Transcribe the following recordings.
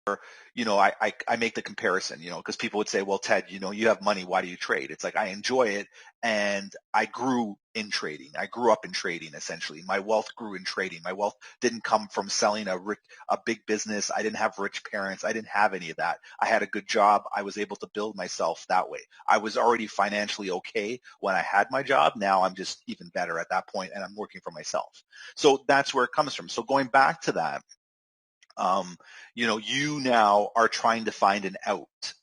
I make the comparison, because people would say, well, Ted, you have money. Why do you trade? It's like, I enjoy it. And I grew in trading. I grew up in trading, essentially. My wealth grew in trading. My wealth didn't come from selling a big business. I didn't have rich parents. I didn't have any of that. I had a good job. I was able to build myself that way. I was already financially okay when I had my job. Now I'm just even better at that point, and I'm working for myself. So that's where it comes from. So going back to that, you now are trying to find an out.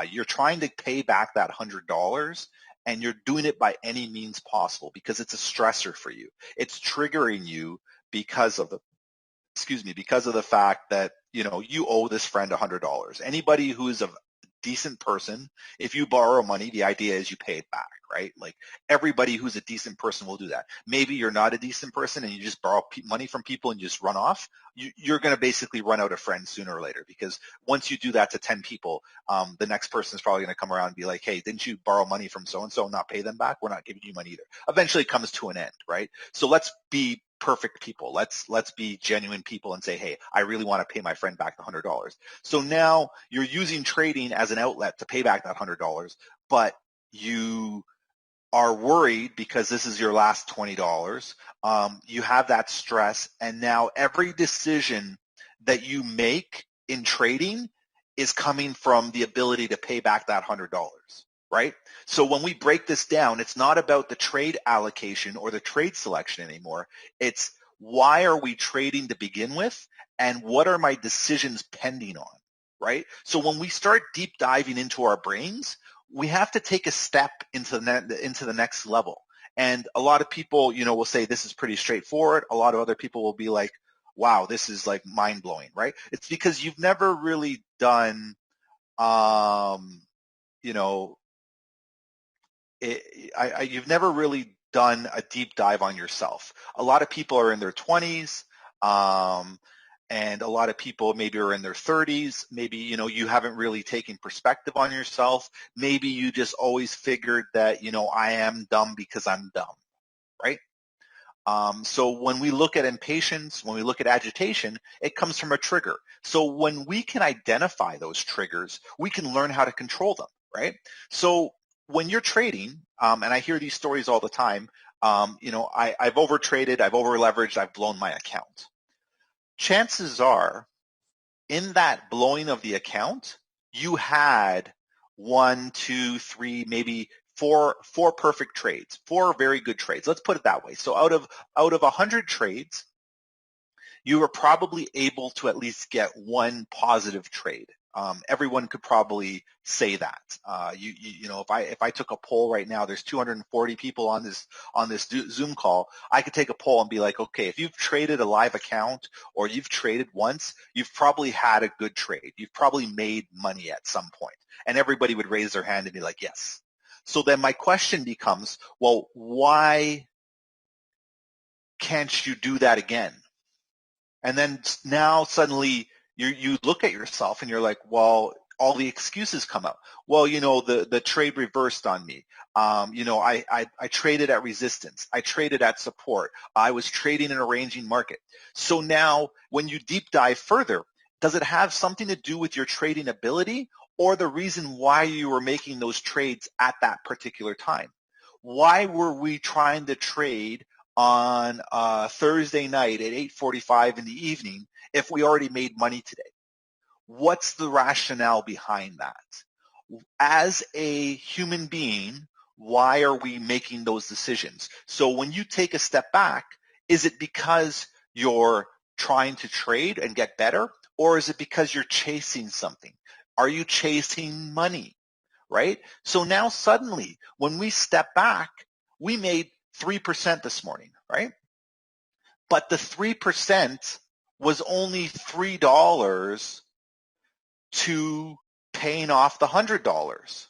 You're trying to pay back that $100, and you're doing it by any means possible because it's a stressor for you. It's triggering you because of the fact that, you owe this friend $100. Anybody who is a decent person, if you borrow money, the idea is you pay it back, right? Like, everybody who's a decent person will do that. Maybe you're not a decent person and you just borrow money from people and you just run off. You're going to basically run out of friends sooner or later, because once you do that to 10 people, the next person is probably going to come around and be like, hey, didn't you borrow money from so-and-so and not pay them back? We're not giving you money either. Eventually it comes to an end, right? So let's be perfect people. Let's be genuine people and say, hey, I really want to pay my friend back the $100. So now you're using trading as an outlet to pay back that $100, but you are worried because this is your last $20. You have that stress, and now every decision that you make in trading is coming from the ability to pay back that $100. Right? So when we break this down, it's not about the trade allocation or the trade selection anymore. It's, why are we trading to begin with, and what are my decisions pending on, right? So when we start deep diving into our brains, we have to take a step into the next level. And a lot of people, will say this is pretty straightforward. A lot of other people will be like, wow, this is like mind-blowing, right? It's because you've never really done, you've never really done a deep dive on yourself. A lot of people are in their 20s, and a lot of people maybe are in their 30s. Maybe, you haven't really taken perspective on yourself. Maybe you just always figured that, I am dumb because I'm dumb, right? So when we look at impatience, when we look at agitation, it comes from a trigger. So when we can identify those triggers, we can learn how to control them, right? So when you're trading, and I hear these stories all the time, I've overtraded, I've over-leveraged, I've blown my account. Chances are, in that blowing of the account, you had 1, 2, 3, maybe four perfect trades, 4 very good trades. Let's put it that way. So out of 100 trades, you were probably able to at least get 1 positive trade. Everyone could probably say that. If I took a poll right now, there's 240 people on this Zoom call. I could take a poll and be like, okay, if you've traded a live account or you've traded once, you've probably had a good trade. You've probably made money at some point. And everybody would raise their hand and be like, yes. So then my question becomes, well, why can't you do that again? And then now suddenly you look at yourself and you're like, well, all the excuses come up. Well, the trade reversed on me. I traded at resistance. I traded at support. I was trading in a ranging market. So now when you deep dive further, does it have something to do with your trading ability or the reason why you were making those trades at that particular time? Why were we trying to trade on Thursday night at 8:45 in the evening if we already made money today? What's the rationale behind that? As a human being, why are we making those decisions? So when you take a step back, is it because you're trying to trade and get better, or is it because you're chasing something? Are you chasing money, right? So now suddenly, when we step back, we made 3% this morning, right? But the 3% was only $3 to paying off the $100,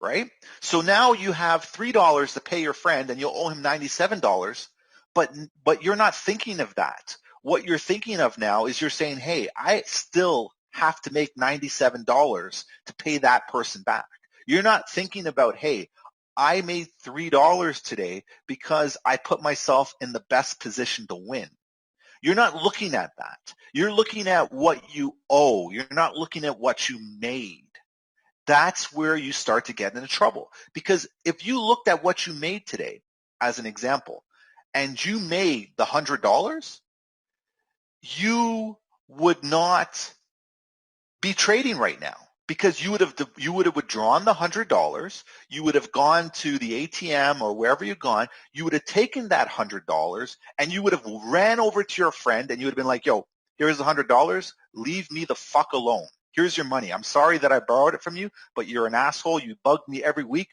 right? So now you have $3 to pay your friend and you'll owe him $97, but you're not thinking of that. What you're thinking of now is you're saying, hey, I still have to make $97 to pay that person back. You're not thinking about, hey, I made $3 today because I put myself in the best position to win. You're not looking at that. You're looking at what you owe. You're not looking at what you made. That's where you start to get into trouble. Because if you looked at what you made today, as an example, and you made the $100, you would not be trading right now, because you would have withdrawn the $100. You would have gone to the ATM or wherever you've gone. You would have taken that $100 and you would have ran over to your friend and you would have been like, yo, here's the $100. Leave me the fuck alone. Here's your money. I'm sorry that I borrowed it from you, but you're an asshole. You bugged me every week.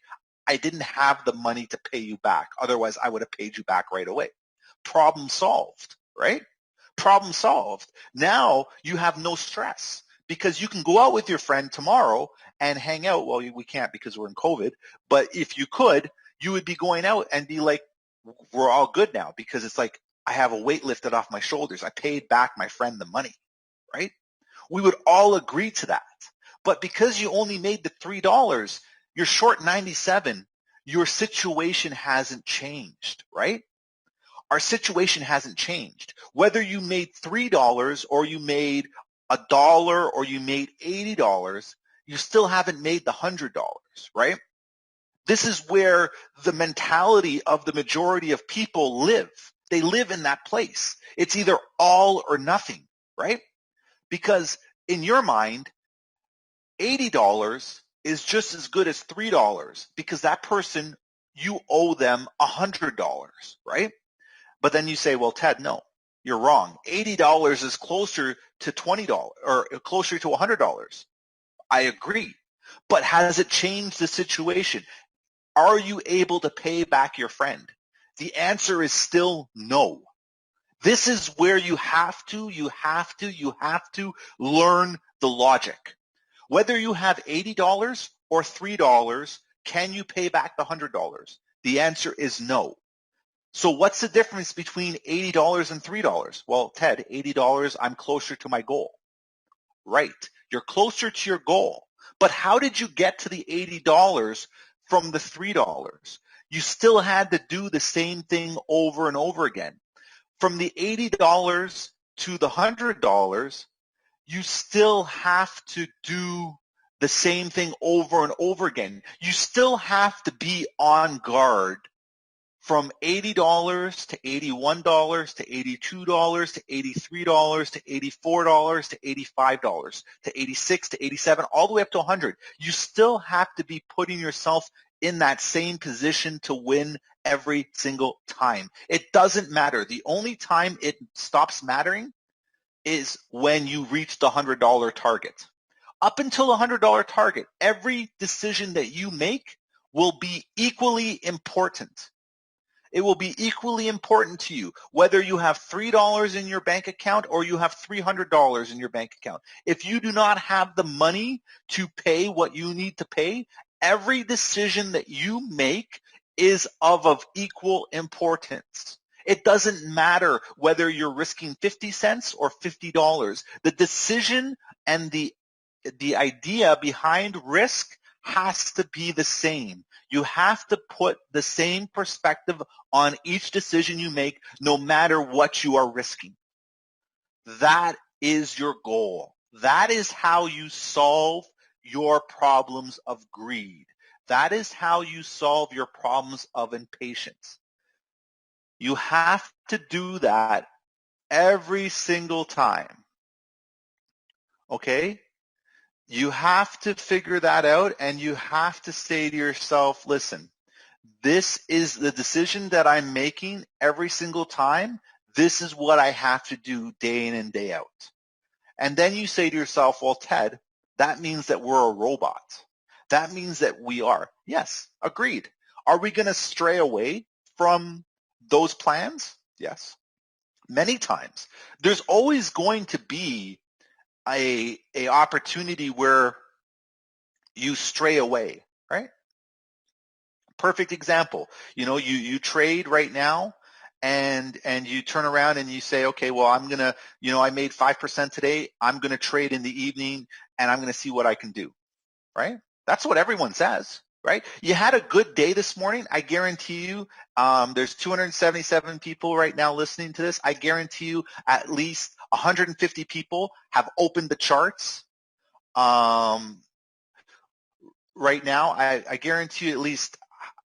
I didn't have the money to pay you back. Otherwise, I would have paid you back right away. Problem solved, right? Problem solved. Now you have no stress, because you can go out with your friend tomorrow and hang out. Well, we can't because we're in COVID, but if you could, you would be going out and be like, we're all good now, because it's like, I have a weight lifted off my shoulders. I paid back my friend the money, right? We would all agree to that. But because you only made the $3, you're short 97, your situation hasn't changed, right? Our situation hasn't changed. Whether you made $3 or you made $1 or you made $80, you still haven't made the $100, right? This is where the mentality of the majority of people live. They live in that place. It's either all or nothing, right? Because in your mind, $80 is just as good as $3, because that person, you owe them $100, right? But then you say, well, Ted, no, you're wrong. $80 is closer to $20 or closer to $100. I agree. But has it changed the situation? Are you able to pay back your friend? The answer is still no. This is where you have to learn the logic. Whether you have $80 or $3, can you pay back the $100? The answer is no. So what's the difference between $80 and $3? Well, Ted, $80, I'm closer to my goal. Right. You're closer to your goal. But how did you get to the $80 from the $3? You still had to do the same thing over and over again. From the $80 to the $100, you still have to do the same thing over and over again. You still have to be on guard from $80 to $81 to $82 to $83 to $84 to $85 to $86 to $87, all the way up to $100. You still have to be putting yourself in that same position to win every single time. It doesn't matter. The only time it stops mattering is when you reach the $100 target. Up until the $100 target, every decision that you make will be equally important. It will be equally important to you, whether you have $3 in your bank account or you have $300 in your bank account. If you do not have the money to pay what you need to pay, every decision that you make is of equal importance. It doesn't matter whether you're risking 50 cents or $50. The decision and the idea behind risk has to be the same. You have to put the same perspective on each decision you make, no matter what you are risking. That is your goal. That is how you solve your problems of greed. That is how you solve your problems of impatience. You have to do that every single time. Okay? You have to figure that out, and you have to say to yourself, listen, this is the decision that I'm making every single time. This is what I have to do day in and day out. And then you say to yourself, well, Ted, that means that we're a robot. That means that we are. Yes, agreed. Are we going to stray away from those plans? Yes, many times. There's always going to be a opportunity where you stray away, right? Perfect example. You trade right now and you turn around and you say, okay, well, I'm going to, I made 5% today. I'm going to trade in the evening and I'm going to see what I can do, right? That's what everyone says. right? You had a good day this morning. I guarantee you, there's 277 people right now listening to this. I guarantee you at least 150 people have opened the charts. Right now, I guarantee you at least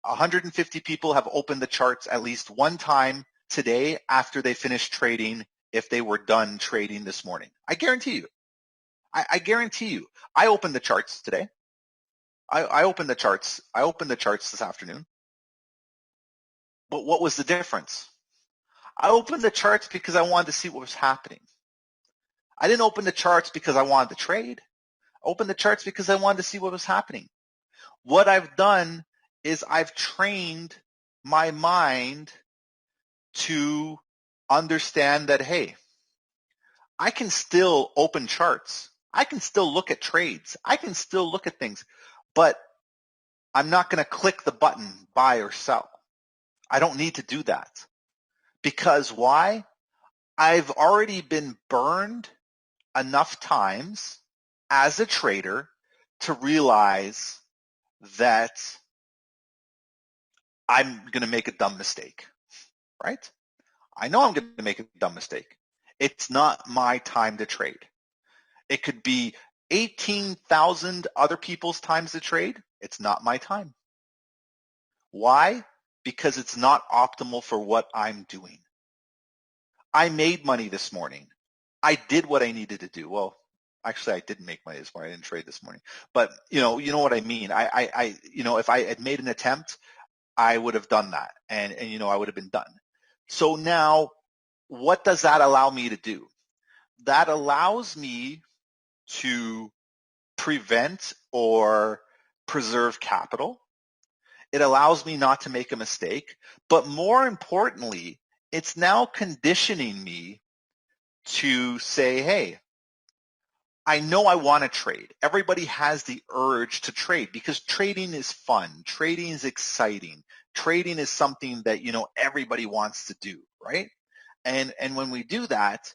150 people have opened the charts at least one time today after they finished trading, if they were done trading this morning. I guarantee you. I guarantee you. I opened the charts today. I opened the charts. I opened the charts this afternoon. But what was the difference? I opened the charts because I wanted to see what was happening. I didn't open the charts because I wanted to trade. I opened the charts because I wanted to see what was happening. What I've done is I've trained my mind to understand that, hey, I can still open charts. I can still look at trades. I can still look at things, but I'm not going to click the button buy or sell. I don't need to do that. Because why? I've already been burned enough times as a trader to realize that I'm going to make a dumb mistake, right? I know I'm going to make a dumb mistake. It's not my time to trade. It could be 18,000 other people's times to trade. It's not my time. Why? Because it's not optimal for what I'm doing. I made money this morning. I did what I needed to do. Well, actually, I didn't make money this morning. I didn't trade this morning. But you know what I mean. If I had made an attempt, I would have done that, and I would have been done. So now, what does that allow me to do? That allows me to prevent or preserve capital. It allows me not to make a mistake, but more importantly, it's now conditioning me to say, hey, I know I want to trade. Everybody has the urge to trade because trading is fun. Trading is exciting. Trading is something that, everybody wants to do, right? And when we do that,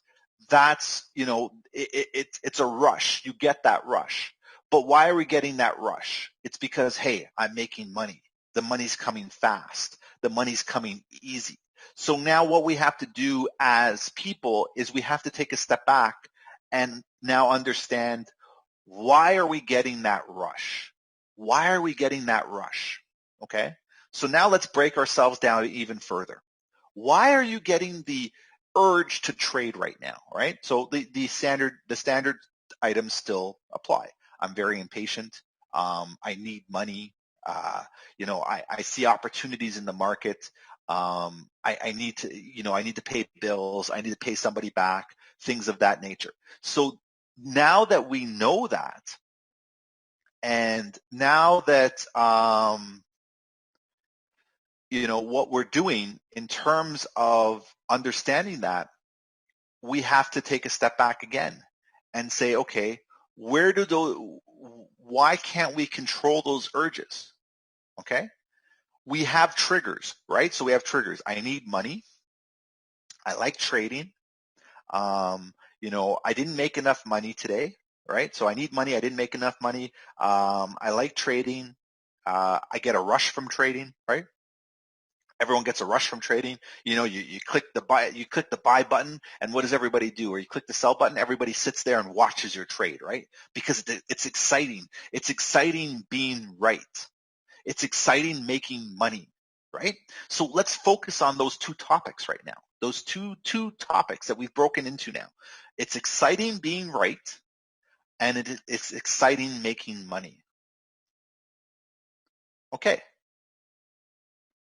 that's, it's a rush. You get that rush. But why are we getting that rush? It's because, hey, I'm making money. The money's coming fast. The money's coming easy. So now what we have to do as people is we have to take a step back and now understand, why are we getting that rush? Why are we getting that rush? Okay? So now let's break ourselves down even further. Why are you getting the urge to trade right now, right? So the standard items still apply. I'm very impatient. I need money. I see opportunities in the market. I need to pay bills. I need to pay somebody back, things of that nature. So now that we know that, and now that, what we're doing in terms of understanding that, we have to take a step back again and say, okay, why can't we control those urges? Okay. We have triggers, right? So we have triggers. I need money. I like trading. I didn't make enough money today, right? So I need money. I didn't make enough money. I like trading. I get a rush from trading, right? Everyone gets a rush from trading. You click the buy button, and what does everybody do? Or you click the sell button, everybody sits there and watches your trade, right? Because it's exciting. It's exciting being right. It's exciting making money, right? So let's focus on those two topics right now. Those two topics that we've broken into now. It's exciting being right, and it's exciting making money. Okay.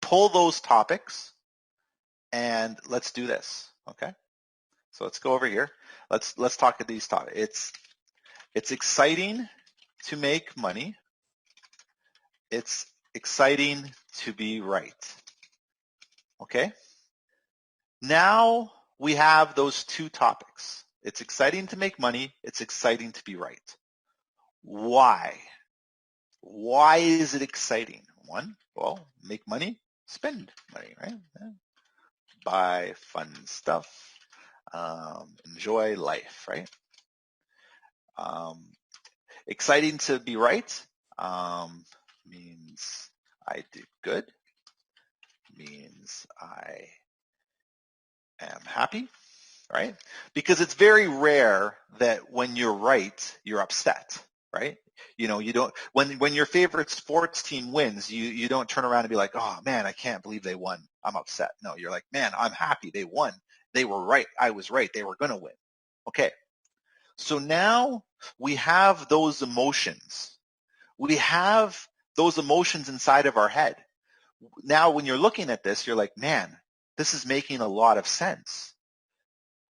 Pull those topics, and let's do this, okay? So let's go over here. Let's talk at these topics. It's exciting to make money. It's exciting to be right. Okay? Now we have those two topics. It's exciting to make money. It's exciting to be right. Why? Why is it exciting? One, well, make money, spend money, right? Buy fun stuff, enjoy life, right? Exciting to be right. means I did good, means I am happy, right? Because it's very rare that when you're right, you're upset, right? You know, you don't, when your favorite sports team wins, you don't turn around and be like, oh man, I can't believe they won. I'm upset. No, you're like, man, I'm happy they won. They were right. I was right. They were going to win. Okay. So now we have those emotions. We have those emotions inside of our head. Now, when you're looking at this, you're like, man, this is making a lot of sense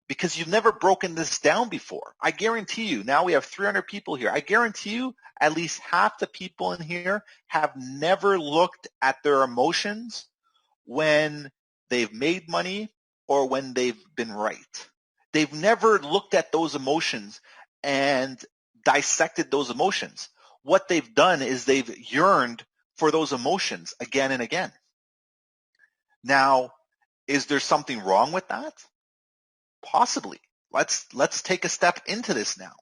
because you've never broken this down before. I guarantee you, now we have 300 people here. I guarantee you at least half the people in here have never looked at their emotions when they've made money or when they've been right. They've never looked at those emotions and dissected those emotions. What they've done is they've yearned for those emotions again and again. Now, is there something wrong with that? Possibly. Let's take a step into this now.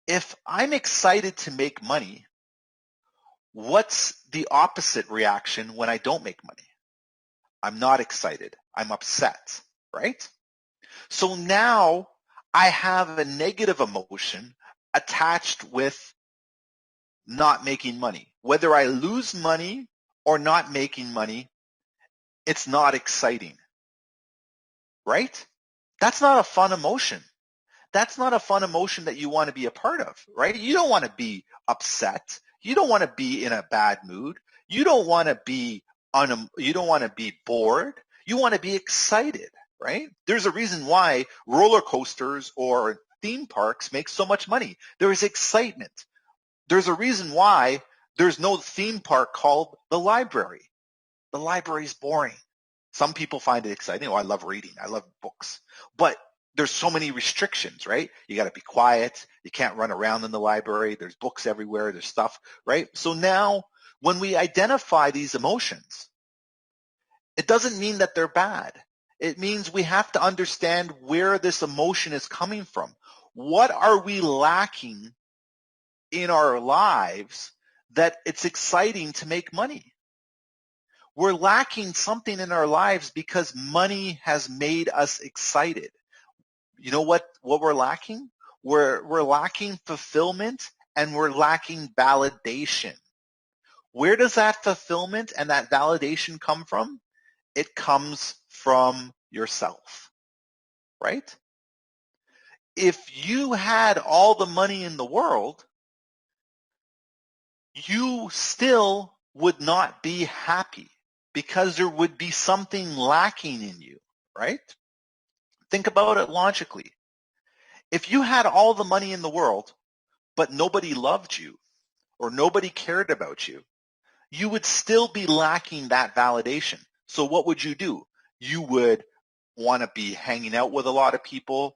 If I'm excited to make money, what's the opposite reaction when I don't make money? I'm not excited. I'm upset, right? So now I have a negative emotion attached with not making money. Whether I lose money or not making money, it's not exciting, right? That's not a fun emotion. That's not a fun emotion that you want to be a part of, right? You don't want to be upset. You don't want to be in a bad mood. You don't want to be bored. You want to be excited, right? There's a reason why roller coasters or theme parks make so much money. There is excitement. There's a reason why there's no theme park called the library. The library is boring. Some people find it exciting. Oh, I love reading. I love books. But there's so many restrictions, right? You got to be quiet. You can't run around in the library. There's books everywhere. There's stuff, right? So now when we identify these emotions, it doesn't mean that they're bad. It means we have to understand where this emotion is coming from. What are we lacking in our lives that it's exciting to make money? We're lacking something in our lives because money has made us excited. You know what we're lacking? We're lacking fulfillment and we're lacking validation. Where does that fulfillment and that validation come from? It comes from yourself, right? If you had all the money in the world, you still would not be happy because there would be something lacking in you, right? Think about it logically. If you had all the money in the world, but nobody loved you or nobody cared about you, you would still be lacking that validation. So what would you do? You would want to be hanging out with a lot of people.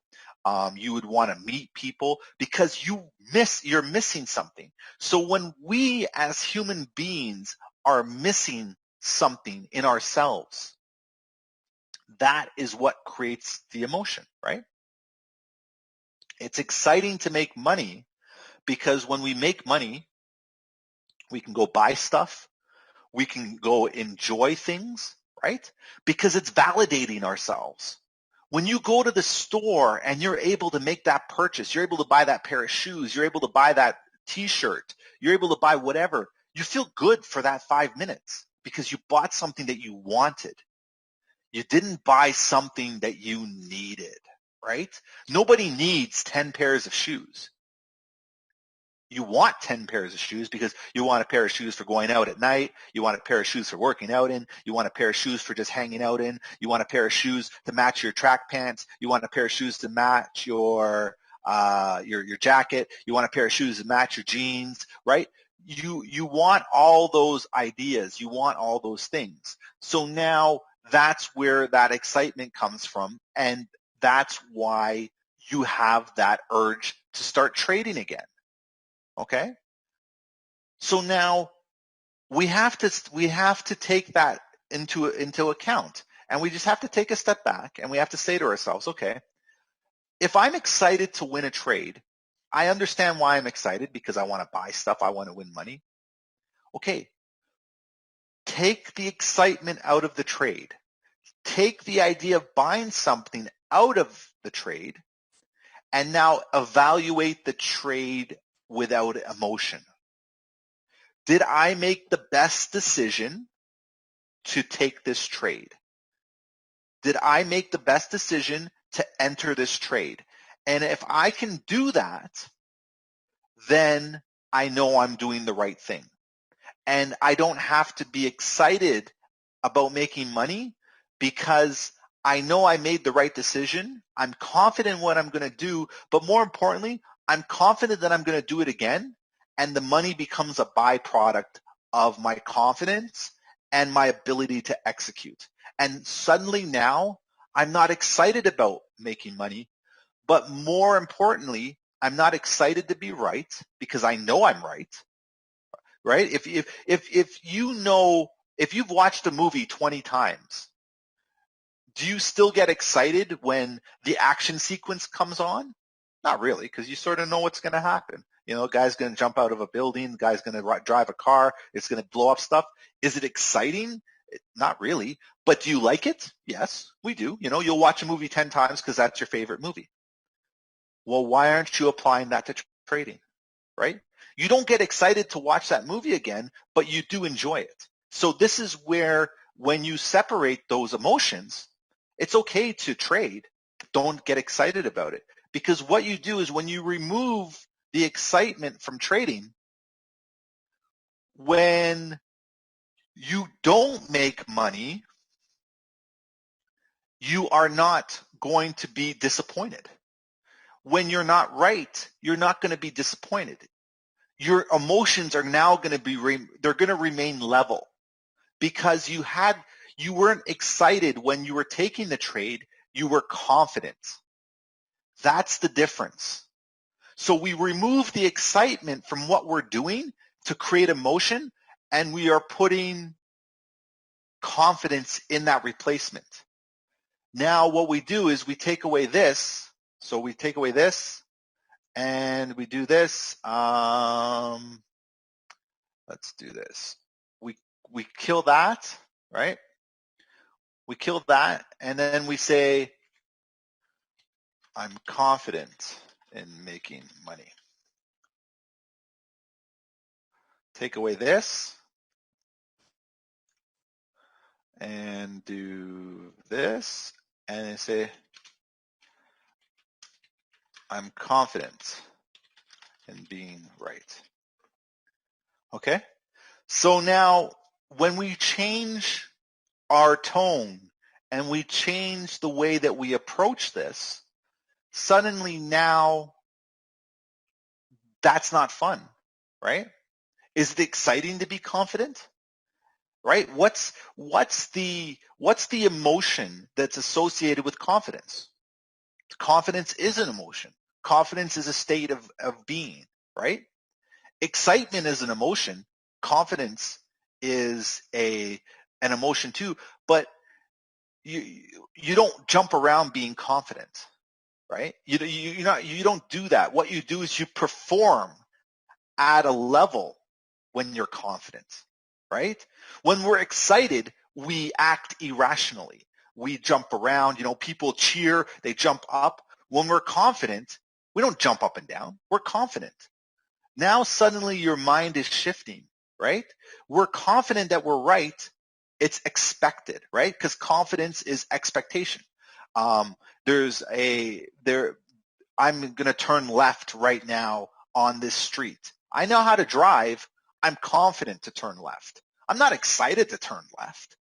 You would want to meet people because you're missing something. So when we as human beings are missing something in ourselves, that is what creates the emotion, right? It's exciting to make money because when we make money, we can go buy stuff. We can go enjoy things, right? Because it's validating ourselves. When you go to the store and you're able to make that purchase, you're able to buy that pair of shoes, you're able to buy that t-shirt, you're able to buy whatever, you feel good for that 5 minutes because you bought something that you wanted. You didn't buy something that you needed, right? Nobody needs 10 pairs of shoes. You want 10 pairs of shoes because you want a pair of shoes for going out at night. You want a pair of shoes for working out in. You want a pair of shoes for just hanging out in. You want a pair of shoes to match your track pants. You want a pair of shoes to match your jacket. You want a pair of shoes to match your jeans, right? You want all those ideas. You want all those things. So now that's where that excitement comes from, and that's why you have that urge to start trading again. Okay? So now we have to take that into account, and we just have to take a step back and we have to say to ourselves, okay, if I'm excited to win a trade, I understand why I'm excited because I want to buy stuff, I want to win money. okay, take the excitement out of the trade. Take the idea of buying something out of the trade and now evaluate the trade without emotion. Did I make the best decision to take this trade? Did I make the best decision to enter this trade? And if I can do that, then I know I'm doing the right thing. And I don't have to be excited about making money because I know I made the right decision. I'm confident in what I'm going to do, but more importantly, I'm confident that I'm going to do it again, and the money becomes a byproduct of my confidence and my ability to execute. And suddenly now, I'm not excited about making money, but more importantly, I'm not excited to be right because I know I'm right. Right? If you've watched a movie 20 times, do you still get excited when the action sequence comes on? Not really, because you sort of know what's going to happen. You know, a guy's going to jump out of a building, the guy's going to drive a car, it's going to blow up stuff. Is it exciting? Not really. But do you like it? Yes, we do. You know, you'll watch a movie 10 times because that's your favorite movie. Well, why aren't you applying that to trading, right? You don't get excited to watch that movie again, but you do enjoy it. So this is where when you separate those emotions, it's okay to trade. Don't get excited about it. Because what you do is when you remove the excitement from trading, when you don't make money, you are not going to be disappointed. When you're not right, you're not going to be disappointed. Your emotions are now going to be, they're going to remain level because you weren't excited when you were taking the trade, you were confident. That's the difference. So we remove the excitement from what we're doing to create emotion, and we are putting confidence in that replacement. Now what we do is we take away this. So we take away this and we do this. Let's do this. We kill that, right? We kill that, and then we say, I'm confident in making money. Take away this and do this, and say, I'm confident in being right. Okay? So now when we change our tone and we change the way that we approach this, suddenly now that's not fun, right? Is it exciting to be confident? Right? What's the emotion that's associated with confidence? Confidence is an emotion. Confidence is a state of being, right? Excitement is an emotion. Confidence is an emotion too, but you don't jump around being confident, right? You don't do that. What you do is you perform at a level when you're confident, right? When we're excited, we act irrationally. We jump around, people cheer, they jump up. When we're confident, we don't jump up and down. We're confident. Now suddenly your mind is shifting, right? We're confident that we're right. It's expected, right? Because confidence is expectation. I'm going to turn left right now on this street. I know how to drive. I'm confident to turn left. I'm not excited to turn left,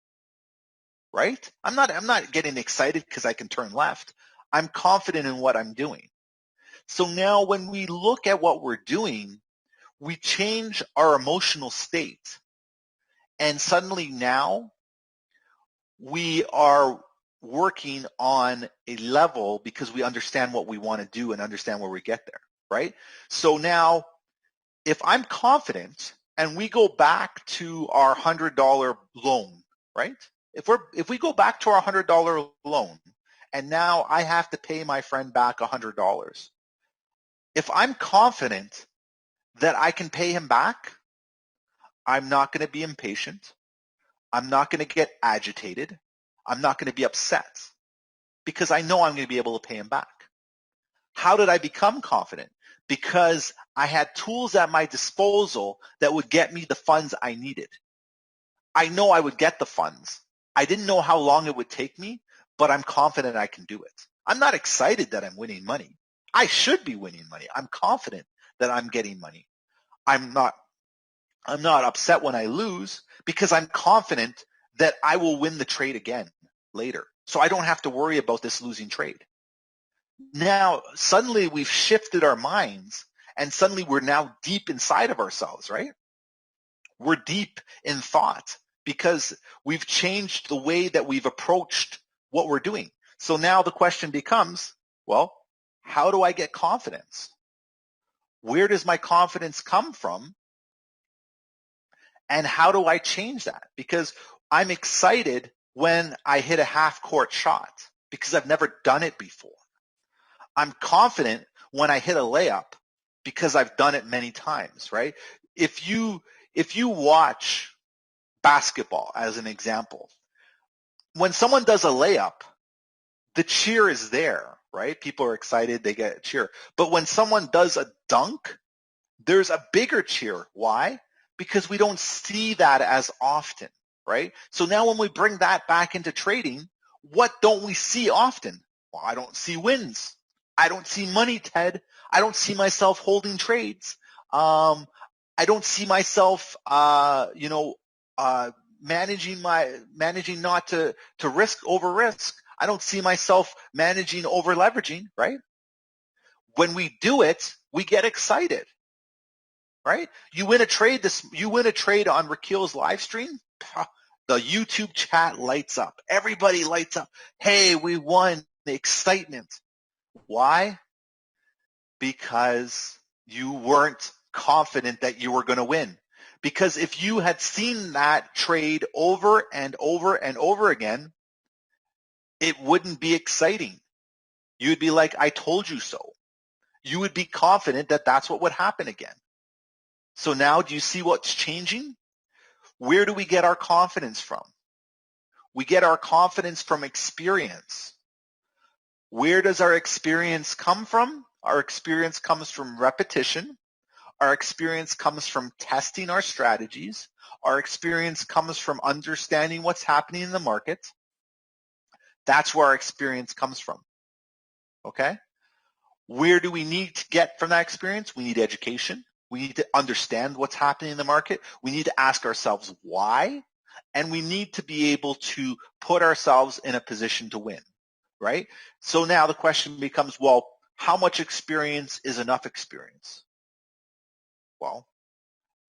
right? I'm not getting excited because I can turn left. I'm confident in what I'm doing. So now when we look at what we're doing, we change our emotional state. And suddenly now we are working on a level because we understand what we want to do and understand where we get there, right? So now if I'm confident and we go back to our $100 loan, right? If we go back to our $100 loan and now I have to pay my friend back $100, if I'm confident that I can pay him back, I'm not going to be impatient. I'm not going to get agitated. I'm not going to be upset because I know I'm going to be able to pay him back. How did I become confident? Because I had tools at my disposal that would get me the funds I needed. I know I would get the funds. I didn't know how long it would take me, but I'm confident I can do it. I'm not excited that I'm winning money. I should be winning money. I'm confident that I'm getting money. I'm not upset when I lose because I'm confident that I will win the trade again later. So I don't have to worry about this losing trade. Now, suddenly we've shifted our minds and suddenly we're now deep inside of ourselves, right? We're deep in thought because we've changed the way that we've approached what we're doing. So now the question becomes, well, how do I get confidence? Where does my confidence come from? And how do I change that? Because I'm excited when I hit a half-court shot because I've never done it before. I'm confident when I hit a layup because I've done it many times, right? If you watch basketball as an example, when someone does a layup, the cheer is there, right? People are excited, they get a cheer. But when someone does a dunk, there's a bigger cheer. Why? Because we don't see that as often, right? So now when we bring that back into trading, what don't we see often? Well, I don't see wins. I don't see money, Ted. I don't see myself holding trades. I don't see myself, managing not to risk over risk. I don't see myself managing over leveraging, right? When we do it, we get excited, right? You win a trade on Rakil's live stream, the YouTube chat lights up. Everybody lights up. Hey, we won. The excitement. Why? Because you weren't confident that you were going to win. Because if you had seen that trade over and over and over again, it wouldn't be exciting. You'd be like, I told you so. You would be confident that that's what would happen again. So now do you see what's changing? Where do we get our confidence from? We get our confidence from experience. Where does our experience come from? Our experience comes from repetition. Our experience comes from testing our strategies. Our experience comes from understanding what's happening in the market. That's where our experience comes from. Okay? Where do we need to get from that experience? We need education. We need to understand what's happening in the market. We need to ask ourselves why, and we need to be able to put ourselves in a position to win, right? So now the question becomes, well, how much experience is enough experience? Well,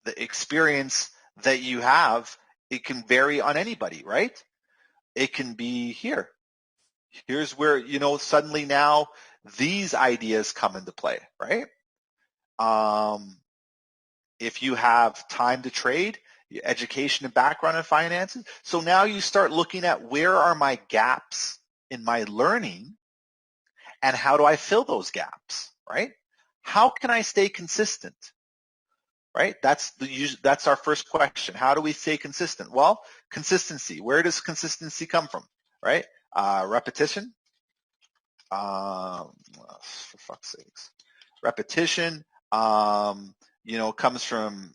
the experience that you have, it can vary on anybody, right? It can be here. Here's where, suddenly now these ideas come into play, right? If you have time to trade, your education and background in finances. So now you start looking at where are my gaps in my learning and how do I fill those gaps, right? How can I stay consistent, right? That's our first question. How do we stay consistent? Well, consistency. Where does consistency come from, right? Repetition. For fuck's sakes. Repetition, comes from,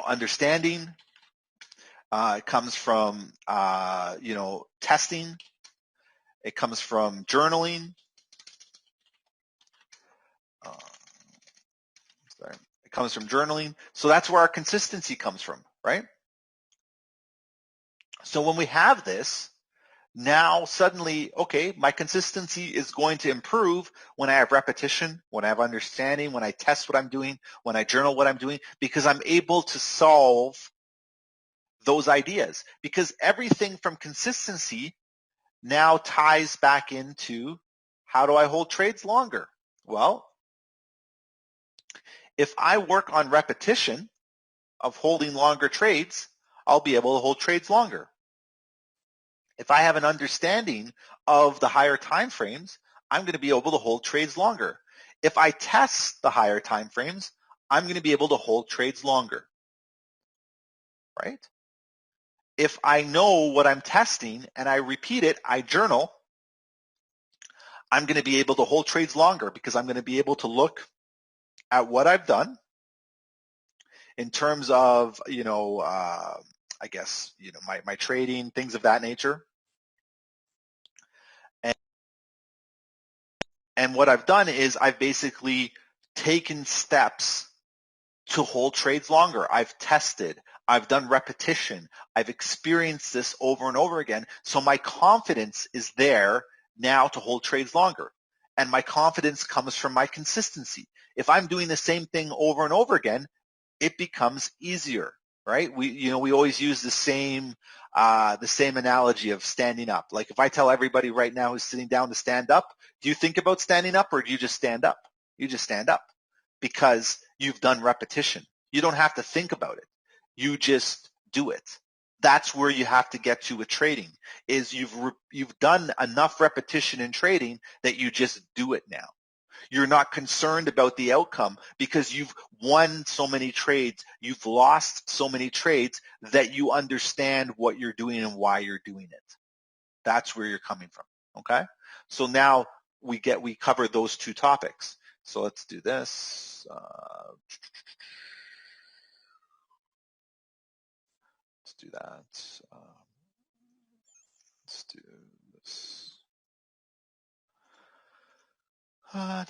understanding. It comes from, testing. It comes from journaling. It comes from journaling. So that's where our consistency comes from, right? So when we have this, now suddenly, okay, my consistency is going to improve when I have repetition, when I have understanding, when I test what I'm doing, when I journal what I'm doing, because I'm able to solve those ideas. Because everything from consistency now ties back into how do I hold trades longer? Well, if I work on repetition of holding longer trades, I'll be able to hold trades longer. If I have an understanding of the higher time frames, I'm going to be able to hold trades longer. If I test the higher time frames, I'm going to be able to hold trades longer. right? If I know what I'm testing and I repeat it, I journal, I'm going to be able to hold trades longer because I'm going to be able to look at what I've done in terms of, I guess, my trading, things of that nature. And what I've done is I've basically taken steps to hold trades longer. I've tested, I've done repetition, I've experienced this over and over again. So my confidence is there now to hold trades longer. And my confidence comes from my consistency. If I'm doing the same thing over and over again, it becomes easier, right? We always use the same analogy of standing up. Like if I tell everybody right now who's sitting down to stand up, do you think about standing up or do you just stand up? You just stand up because you've done repetition. You don't have to think about it. You just do it. That's where you have to get to with trading, is you've done enough repetition in trading that you just do it now. You're not concerned about the outcome because you've won so many trades, you've lost so many trades that you understand what you're doing and why you're doing it. That's where you're coming from, okay? So now we cover those two topics. So let's do this. Let's do that. Let's do this. Okay,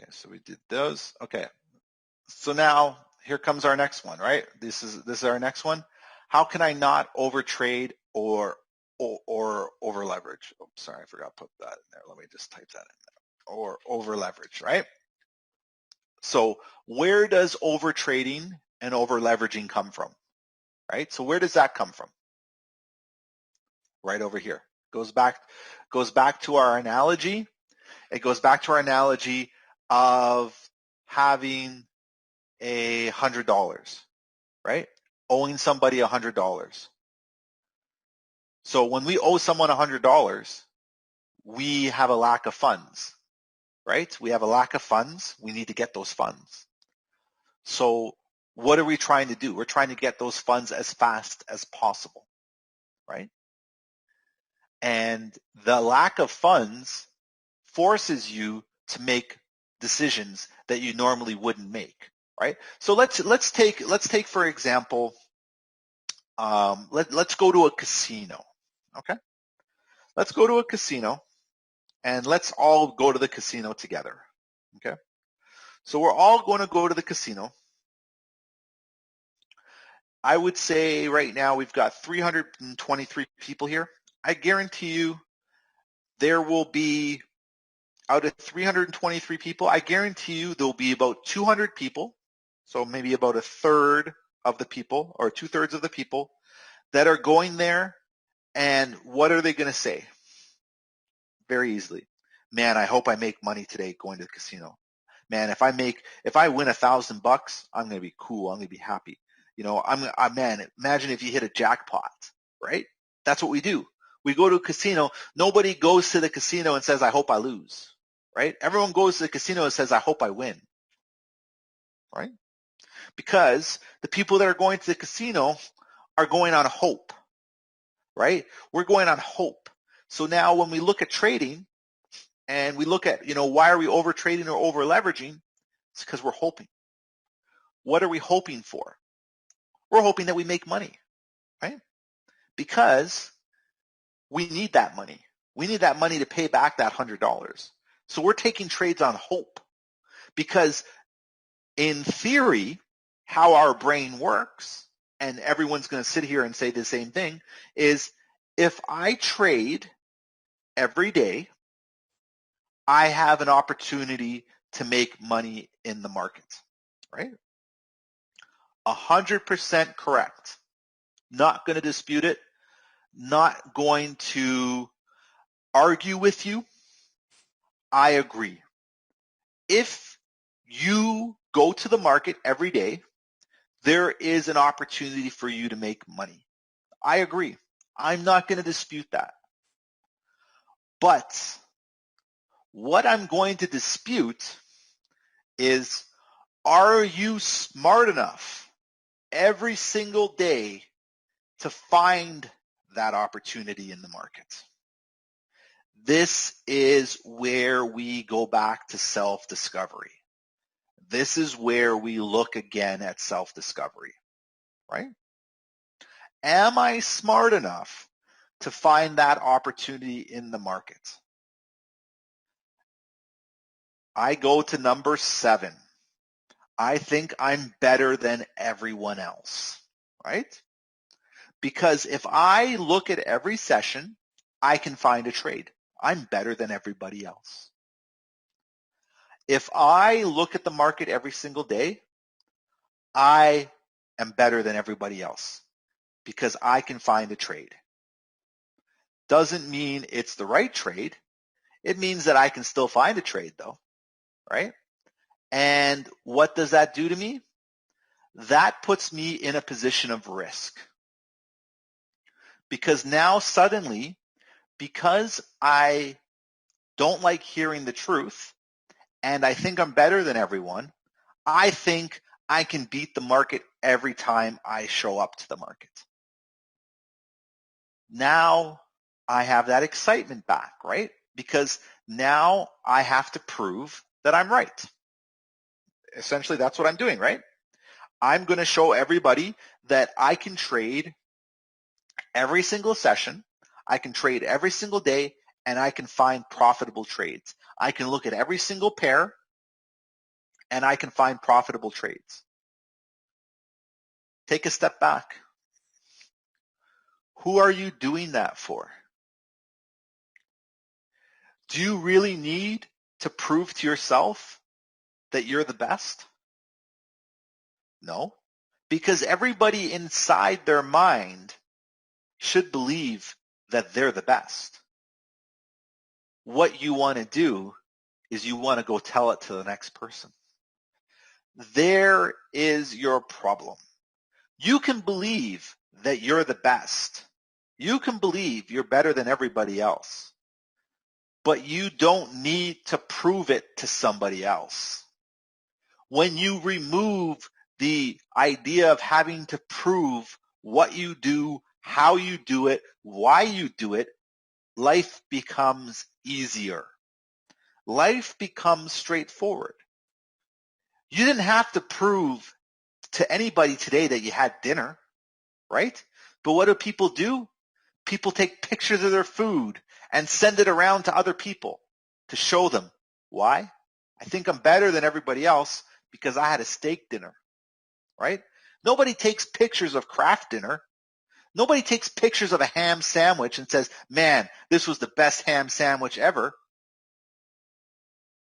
so we did those. Okay, so now here comes our next one, right? This is our next one. How can I not overtrade or over leverage? Oh, sorry, I forgot to put that in there. Let me just type that in there. Or over leverage, right? So where does overtrading and over leveraging come from, right? So where does that come from? Right over here. Goes back to our analogy. It goes back to our analogy of having $100, right? Owing somebody $100. So when we owe someone $100, we have a lack of funds, right? We have a lack of funds. We need to get those funds. So what are we trying to do? We're trying to get those funds as fast as possible, right? And the lack of funds forces you to make decisions that you normally wouldn't make, right? So let's take for example, let's go to a casino, okay? Let's go to a casino, and let's all go to the casino together, okay? So we're all going to go to the casino. I would say right now we've got 323 people here. I guarantee you there will be, out of 323 people, I guarantee you there'll be about 200 people, so maybe about a third of the people or 2/3 of the people that are going there, and what are they going to say? Very easily, man, I hope I make money today going to the casino. Man, if I win $1,000, I'm going to be cool. I'm going to be happy. Man, imagine if you hit a jackpot, right? That's what we do. We go to a casino. Nobody goes to the casino and says, I hope I lose, right? Everyone goes to the casino and says, I hope I win, right? Because the people that are going to the casino are going on hope, right? We're going on hope. So now when we look at trading and we look at, why are we over trading or over leveraging? It's because we're hoping. What are we hoping for? We're hoping that we make money, right? Because we need that money. We need that money to pay back that $100. So we're taking trades on hope, because in theory, how our brain works, and everyone's going to sit here and say the same thing, is if I trade every day, I have an opportunity to make money in the market, right? 100% correct. Not going to dispute it. Not going to argue with you. I agree. If you go to the market every day, there is an opportunity for you to make money. I agree. I'm not going to dispute that. But what I'm going to dispute is, Are you smart enough every single day to find that opportunity in the market? This is where we go back to self-discovery. This is where we look again at self-discovery, right? Am I smart enough to find that opportunity in the market? I go to number 7. I think I'm better than everyone else, right? Because if I look at every session, I can find a trade. I'm better than everybody else. If I look at the market every single day, I am better than everybody else because I can find a trade. Doesn't mean it's the right trade. It means that I can still find a trade though, right? And what does that do to me? That puts me in a position of risk. Because now suddenly, because I don't like hearing the truth and I think I'm better than everyone, I think I can beat the market every time I show up to the market. Now I have that excitement back, right? Because now I have to prove that I'm right. Essentially, that's what I'm doing, right? I'm going to show everybody that I can trade every single session, I can trade every single day, and I can find profitable trades. I can look at every single pair, and I can find profitable trades. Take a step back. Who are you doing that for? Do you really need to prove to yourself that you're the best? No, because everybody inside their mind should believe that they're the best. What you want to do is you want to go tell it to the next person. There is your problem. You can believe that you're the best. You can believe you're better than everybody else. But you don't need to prove it to somebody else. When you remove the idea of having to prove what you do, how you do it, why you do it, life becomes easier. Life becomes straightforward. You didn't have to prove to anybody today that you had dinner, right? But what do? People take pictures of their food and send it around to other people to show them. Why? I think I'm better than everybody else because I had a steak dinner, right? Nobody takes pictures of craft dinner. Nobody takes pictures of a ham sandwich and says, man, this was the best ham sandwich ever,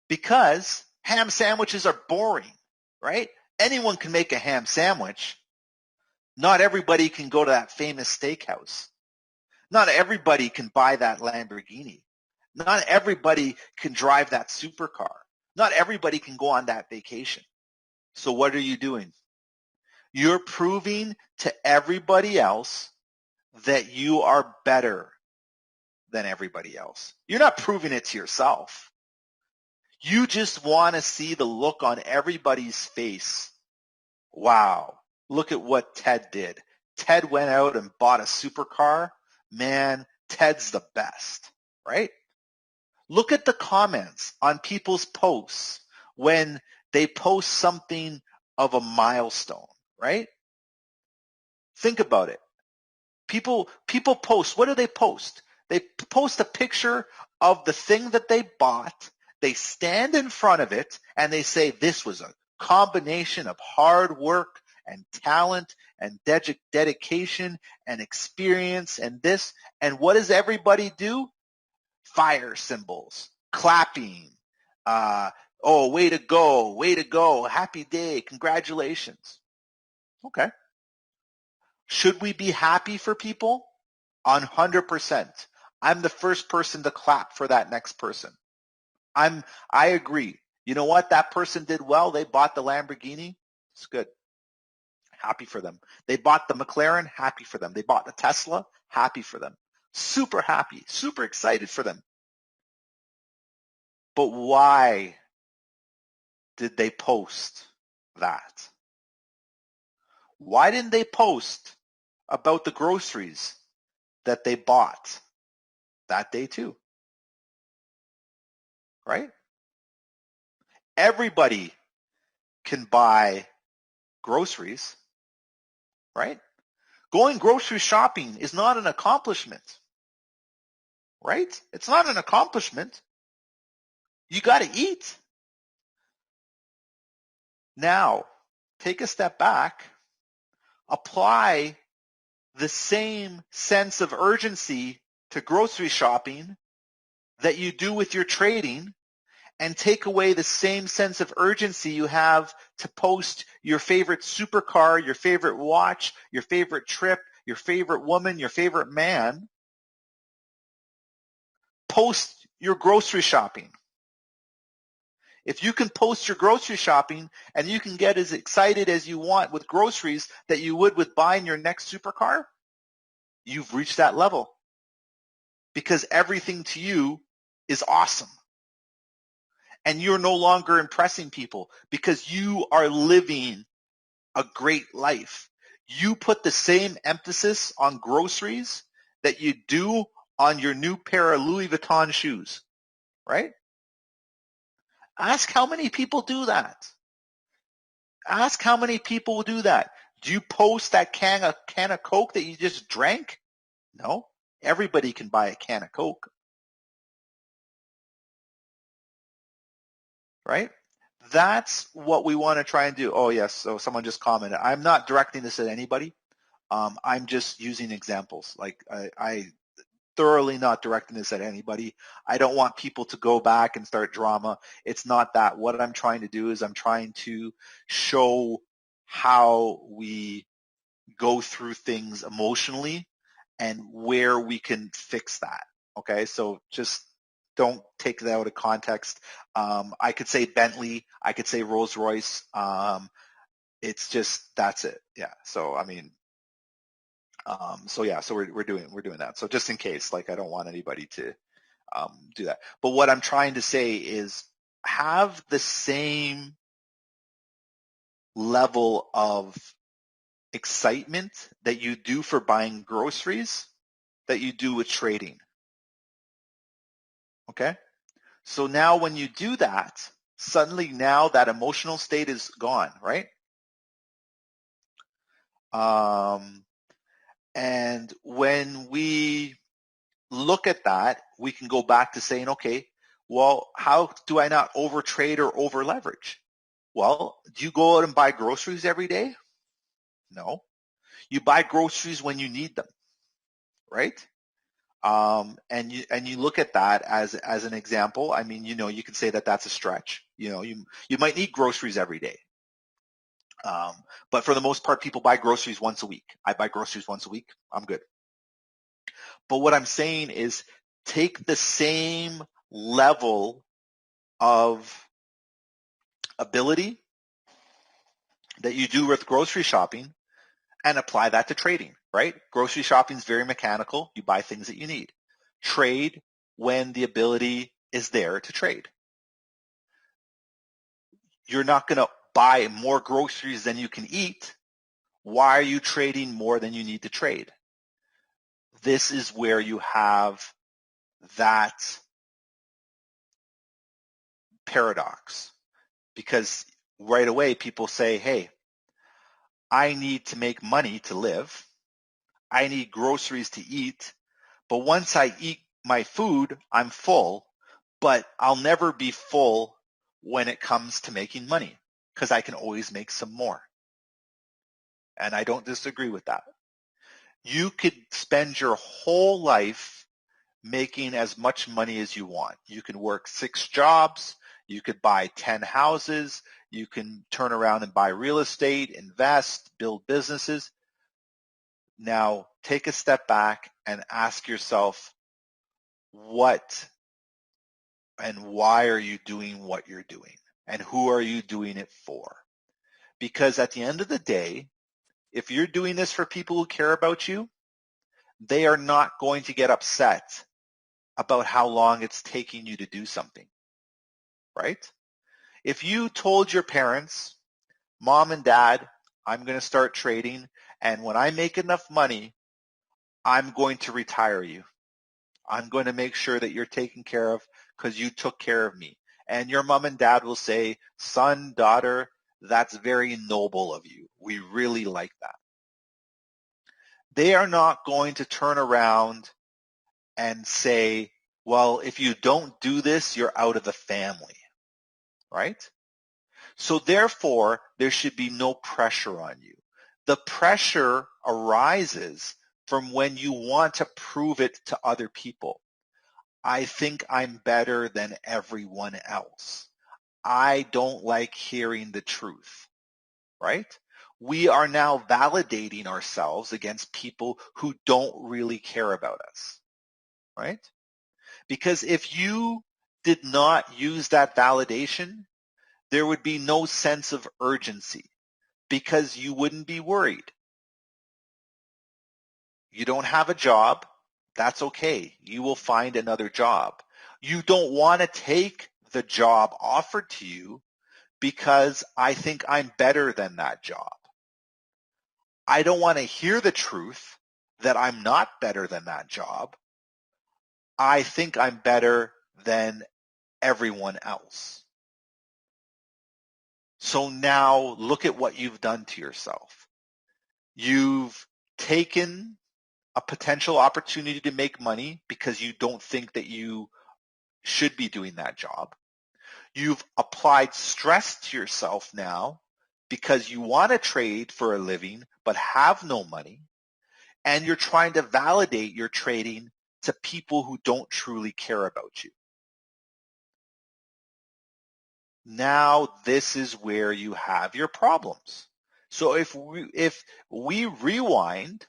because ham sandwiches are boring, right? Anyone can make a ham sandwich. Not everybody can go to that famous steakhouse. Not everybody can buy that Lamborghini. Not everybody can drive that supercar. Not everybody can go on that vacation. So what are you doing? You're proving to everybody else that you are better than everybody else. You're not proving it to yourself. You just want to see the look on everybody's face. Wow, look at what Ted did. Ted went out and bought a supercar. Man, Ted's the best, right? Look at the comments on people's posts when they post something of a milestone, right? Think about it. People post. What do they post? They post a picture of the thing that they bought. They stand in front of it and they say, this was a combination of hard work and talent and dedication and experience and this. And what does everybody do? Fire symbols, clapping. Oh, way to go, happy day, congratulations. Okay. Should we be happy for people? 100%. I'm the first person to clap for that next person. I agree. You know what? That person did well. They bought the Lamborghini. It's good. Happy for them. They bought the McLaren. Happy for them. They bought the Tesla. Happy for them. Super happy. Super excited for them. But why did they post? that? Why didn't they post about the groceries that they bought that day too? Right? Everybody can buy groceries, right? Going grocery shopping is not an accomplishment, right? It's not an accomplishment. You got to eat. Now, take a step back, apply the same sense of urgency to grocery shopping that you do with your trading, and take away the same sense of urgency you have to post your favorite supercar, your favorite watch, your favorite trip, your favorite woman, your favorite man. Post your grocery shopping. If you can post your grocery shopping and you can get as excited as you want with groceries that you would with buying your next supercar, you've reached that level, because everything to you is awesome. And you're no longer impressing people because you are living a great life. You put the same emphasis on groceries that you do on your new pair of Louis Vuitton shoes, right? Ask how many people do that. Ask how many people do that. Do you post that can of Coke that you just drank? No. Everybody can buy a can of Coke, right? That's what we want to try and do. Oh, yes. So someone just commented. I'm not directing this at anybody. I'm just using examples. Like I thoroughly not directing this at anybody. I don't want people to go back and start drama. It's not that. What I'm trying to do is I'm trying to show how we go through things emotionally and where we can fix that. Okay, so just don't take that out of context. I could say Bentley, I could say Rolls Royce. It's just, that's it. Yeah. So I mean, so we're doing that. So just in case, like, I don't want anybody to do that. But what I'm trying to say is have the same level of excitement that you do for buying groceries that you do with trading. Okay? So now when you do that, suddenly now that emotional state is gone, right? And when we look at that, we can go back to saying, okay, well, how do I not overtrade or over leverage? Well, do you go out and buy groceries every day? No. You buy groceries when you need them, right? And you look at that as an example. I mean, you can say that that's a stretch. You might need groceries every day. But for the most part, people buy groceries once a week. I buy groceries once a week. I'm good. But what I'm saying is take the same level of ability that you do with grocery shopping and apply that to trading, right? Grocery shopping is very mechanical. You buy things that you need. Trade when the ability is there to trade. You're not going to buy more groceries than you can eat. Why are you trading more than you need to trade? This is where you have that paradox, because right away people say, hey, I need to make money to live. I need groceries to eat. But once I eat my food, I'm full, but I'll never be full when it comes to making money because I can always make some more. And I don't disagree with that. You could spend your whole life making as much money as you want. You can work 6 jobs. You could buy 10 houses. You can turn around and buy real estate, invest, build businesses. Now, take a step back and ask yourself, what and why are you doing what you're doing? And who are you doing it for? Because at the end of the day, if you're doing this for people who care about you, they are not going to get upset about how long it's taking you to do something, right? If you told your parents Mom and Dad, I'm going to start trading, and when I make enough money, I'm going to retire you. I'm going to make sure that you're taken care of because you took care of me. And your mom and dad will say, son, daughter, that's very noble of you. We really like that. They are not going to turn around and say, well, if you don't do this, you're out of the family, right? So therefore, there should be no pressure on you. The pressure arises from when you want to prove it to other people. I think I'm better than everyone else. I don't like hearing the truth, right? We are now validating ourselves against people who don't really care about us, right? Because if you did not use that validation, there would be no sense of urgency because you wouldn't be worried. You don't have a job. That's okay. You will find another job. You don't want to take the job offered to you because I think I'm better than that job. I don't want to hear the truth that I'm not better than that job. I think I'm better than everyone else. So now look at what you've done to yourself. You've taken a potential opportunity to make money because you don't think that you should be doing that job. You've applied stress to yourself now because you want to trade for a living but have no money, and you're trying to validate your trading to people who don't truly care about you. Now this is where you have your problems. So if we rewind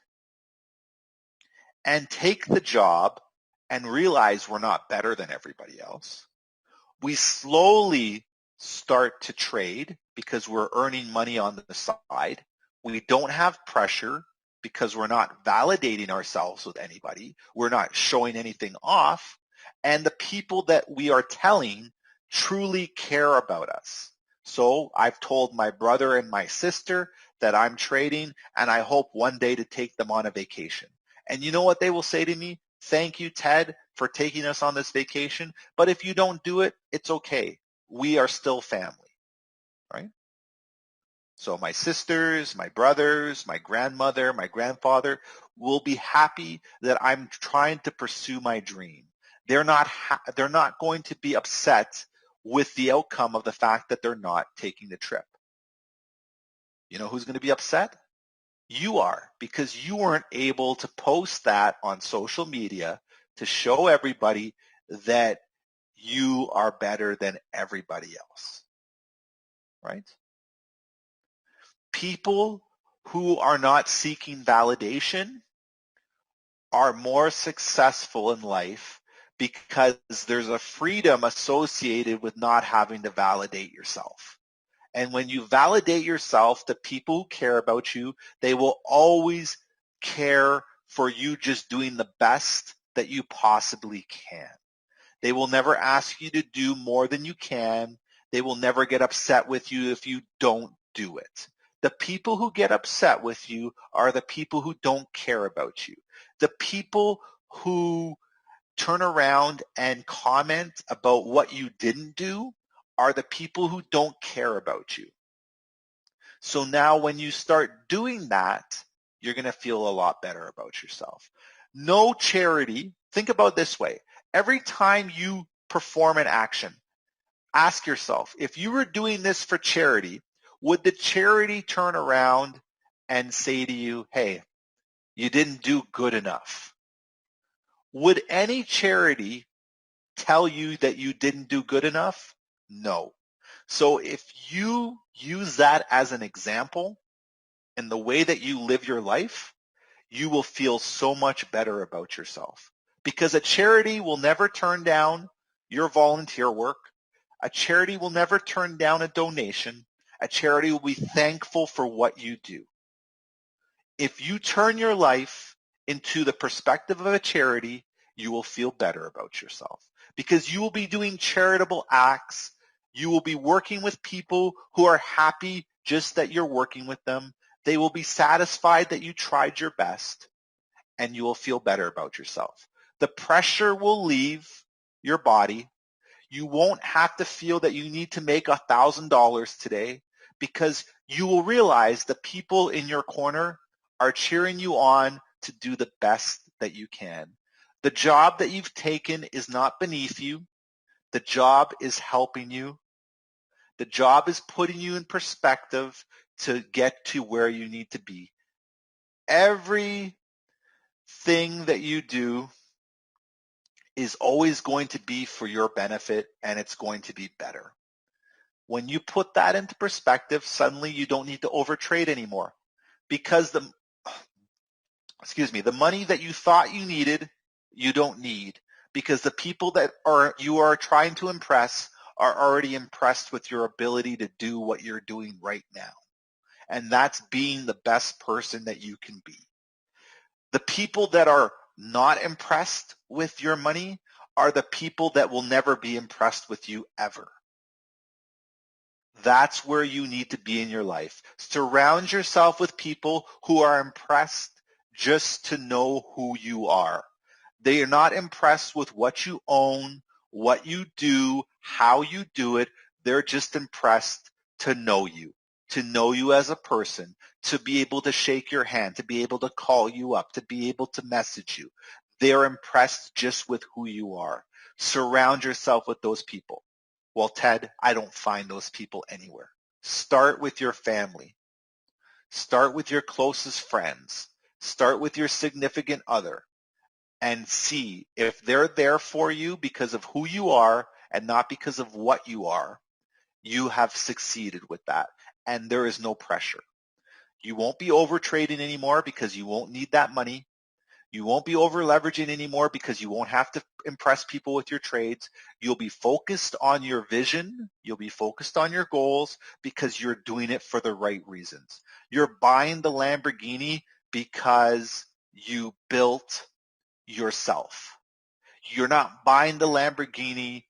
and take the job and realize we're not better than everybody else, we slowly start to trade because we're earning money on the side. We don't have pressure because we're not validating ourselves with anybody. We're not showing anything off. And the people that we are telling truly care about us. So I've told my brother and my sister that I'm trading, and I hope one day to take them on a vacation. And you know what they will say to me? Thank you, Ted, for taking us on this vacation. But if you don't do it, it's okay. We are still family, right? So my sisters, my brothers, my grandmother, my grandfather will be happy that I'm trying to pursue my dream. They're not going to be upset with the outcome of the fact that they're not taking the trip. You know who's going to be upset? You are, because you weren't able to post that on social media to show everybody that you are better than everybody else, right? People who are not seeking validation are more successful in life because there's a freedom associated with not having to validate yourself. And when you validate yourself, the people who care about you, they will always care for you just doing the best that you possibly can. They will never ask you to do more than you can. They will never get upset with you if you don't do it. The people who get upset with you are the people who don't care about you. The people who turn around and comment about what you didn't do are the people who don't care about you. So now when you start doing that, you're going to feel a lot better about yourself. No charity. Think about it this way. Every time you perform an action, ask yourself, if you were doing this for charity, would the charity turn around and say to you, hey, you didn't do good enough? Would any charity tell you that you didn't do good enough? No. So if you use that as an example in the way that you live your life, you will feel so much better about yourself, because a charity will never turn down your volunteer work. A charity will never turn down a donation. A charity will be thankful for what you do. If you turn your life into the perspective of a charity, you will feel better about yourself, because you will be doing charitable acts. You will be working with people who are happy just that you're working with them. They will be satisfied that you tried your best, and you will feel better about yourself. The pressure will leave your body. You won't have to feel that you need to make $1,000 today, because you will realize the people in your corner are cheering you on to do the best that you can. The job that you've taken is not beneath you. The job is helping you. The job is putting you in perspective to get to where you need to be. Everything that you do is always going to be for your benefit, and it's going to be better. When you put that into perspective, suddenly you don't need to overtrade anymore, because the money that you thought you needed, you don't need, because the people that you are trying to impress are already impressed with your ability to do what you're doing right now. And that's being the best person that you can be. The people that are not impressed with your money are the people that will never be impressed with you ever. That's where you need to be in your life. Surround yourself with people who are impressed just to know who you are. They are not impressed with what you own, what you do, how you do it. They're just impressed to know you as a person, to be able to shake your hand, to be able to call you up, to be able to message you. They're impressed just with who you are. Surround yourself with those people. Well, Ted, I don't find those people anywhere. Start with your family. Start with your closest friends. Start with your significant other, and see if they're there for you because of who you are and not because of what you are. You have succeeded with that, and there is no pressure. You won't be over trading anymore because you won't need that money. You won't be over leveraging anymore because you won't have to impress people with your trades. You'll be focused on your vision. You'll be focused on your goals because you're doing it for the right reasons. You're buying the Lamborghini because you built yourself. You're not buying the Lamborghini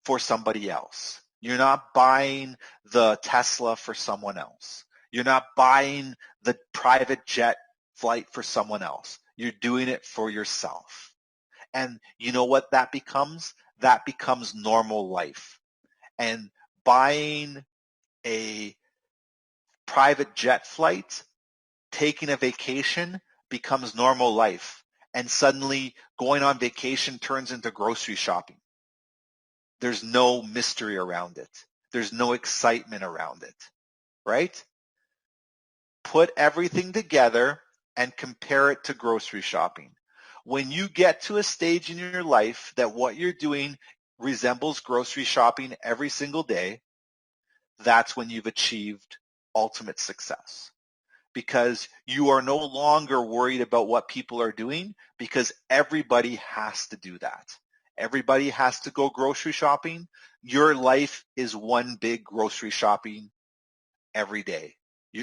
for somebody else. You're not buying the Tesla for someone else. You're not buying the private jet flight for someone else. You're doing it for yourself. And you know what that becomes? That becomes normal life. And buying a private jet flight, taking a vacation, becomes normal life. And suddenly going on vacation turns into grocery shopping. There's no mystery around it. There's no excitement around it, right? Put everything together and compare it to grocery shopping. When you get to a stage in your life that what you're doing resembles grocery shopping every single day, that's when you've achieved ultimate success. Because you are no longer worried about what people are doing, because everybody has to do that. Everybody has to go grocery shopping. Your life is one big grocery shopping every day.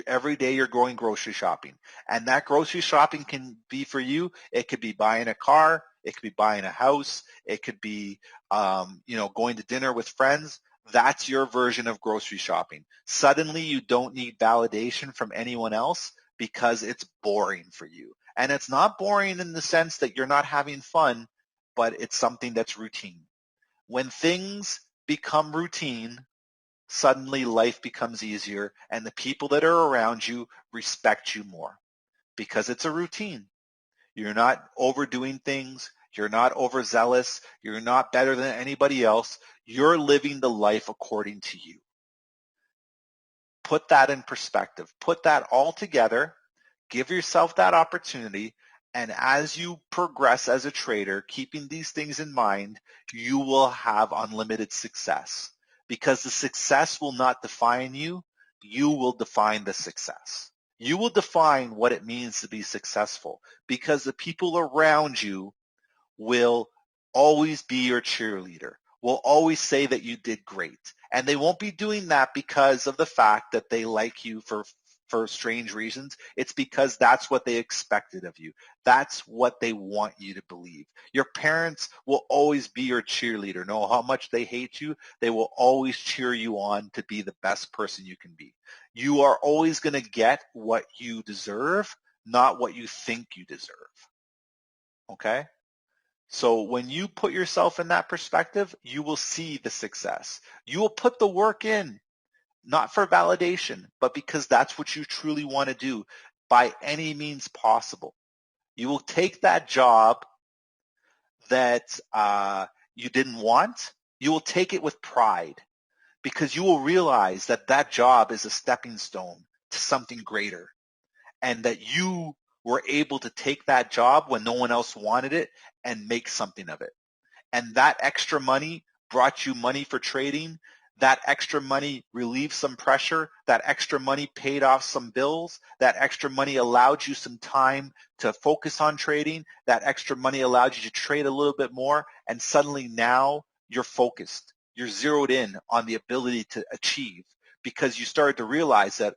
Every day you're going grocery shopping. And that grocery shopping can be for you. It could be buying a car. It could be buying a house. It could be, going to dinner with friends. That's your version of grocery shopping. Suddenly you don't need validation from anyone else because it's boring for you. And it's not boring in the sense that you're not having fun, but it's something that's routine. When things become routine, suddenly life becomes easier, and the people that are around you respect you more because it's a routine. You're not overdoing things. You're not overzealous. You're not better than anybody else. You're living the life according to you. Put that in perspective. Put that all together. Give yourself that opportunity. And as you progress as a trader, keeping these things in mind, you will have unlimited success. Because the success will not define you. You will define the success. You will define what it means to be successful, because the people around you will always be your cheerleader, will always say that you did great. And they won't be doing that because of the fact that they like you for for strange reasons, it's because that's what they expected of you. That's what they want you to believe. Your parents will always be your cheerleader. No how much they hate you, they will always cheer you on to be the best person you can be. You are always going to get what you deserve, not what you think you deserve. Okay? So when you put yourself in that perspective, you will see the success. You will put the work in, not for validation, but because that's what you truly want to do by any means possible. You will take that job that you didn't want. You will take it with pride because you will realize that that job is a stepping stone to something greater, and that you were able to take that job when no one else wanted it and make something of it. And that extra money brought you money for trading. That extra money relieved some pressure. That extra money paid off some bills. That extra money allowed you some time to focus on trading. That extra money allowed you to trade a little bit more. And suddenly now you're focused. You're zeroed in on the ability to achieve because you started to realize that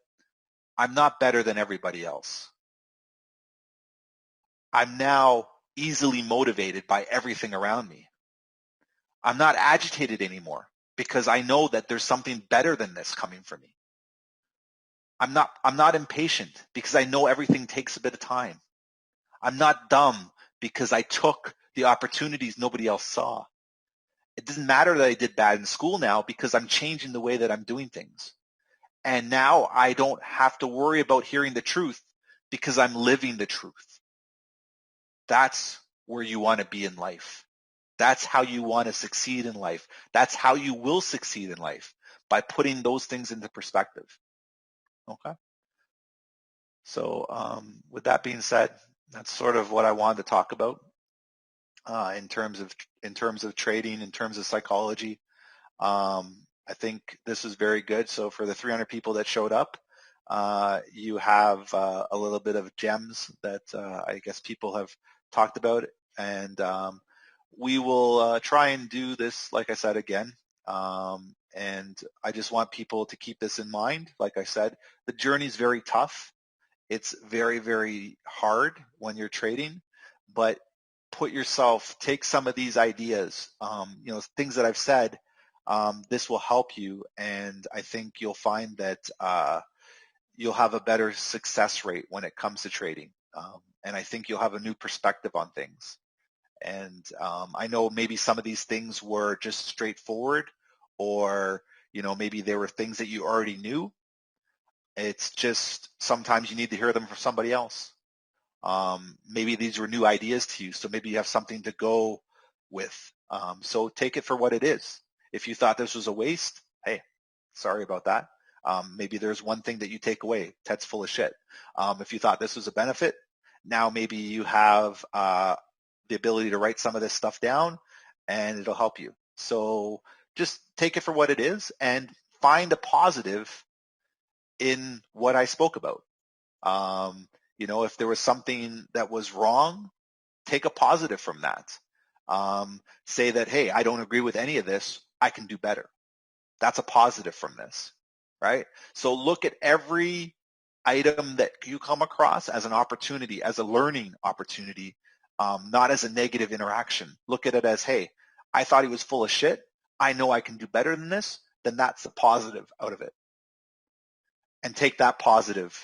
I'm not better than everybody else. I'm now easily motivated by everything around me. I'm not agitated anymore because I know that there's something better than this coming for me. I'm not impatient because I know everything takes a bit of time. I'm not dumb because I took the opportunities nobody else saw. It doesn't matter that I did bad in school now because I'm changing the way that I'm doing things. And now I don't have to worry about hearing the truth because I'm living the truth. That's where you want to be in life. That's how you want to succeed in life. That's how you will succeed in life, by putting those things into perspective. Okay? So with that being said, that's sort of what I wanted to talk about in terms of trading, in terms of psychology. I think this is very good. So for the 300 people that showed up, you have a little bit of gems that I guess people have talked about, and we will try and do this, like I said, again. And I just want people to keep this in mind. Like I said, the journey is very tough. It's very, very hard when you're trading, but take some of these ideas, things that I've said, this will help you. And I think you'll find that you'll have a better success rate when it comes to trading. And I think you'll have a new perspective on things. And I know maybe some of these things were just straightforward, or maybe they were things that you already knew. It's just sometimes you need to hear them from somebody else. Maybe these were new ideas to you, so maybe you have something to go with. So take it for what it is. If you thought this was a waste, hey, sorry about that. Maybe there's one thing that you take away. Ted's full of shit. If you thought this was a benefit, now maybe you have the ability to write some of this stuff down, and it'll help you. So just take it for what it is and find a positive in what I spoke about. If there was something that was wrong, take a positive from that. Say that, hey, I don't agree with any of this. I can do better. That's a positive from this, right? So look at every item that you come across as an opportunity, as a learning opportunity, not as a negative interaction. Look at it as, hey, I thought he was full of shit. I know I can do better than this. Then that's the positive out of it. And take that positive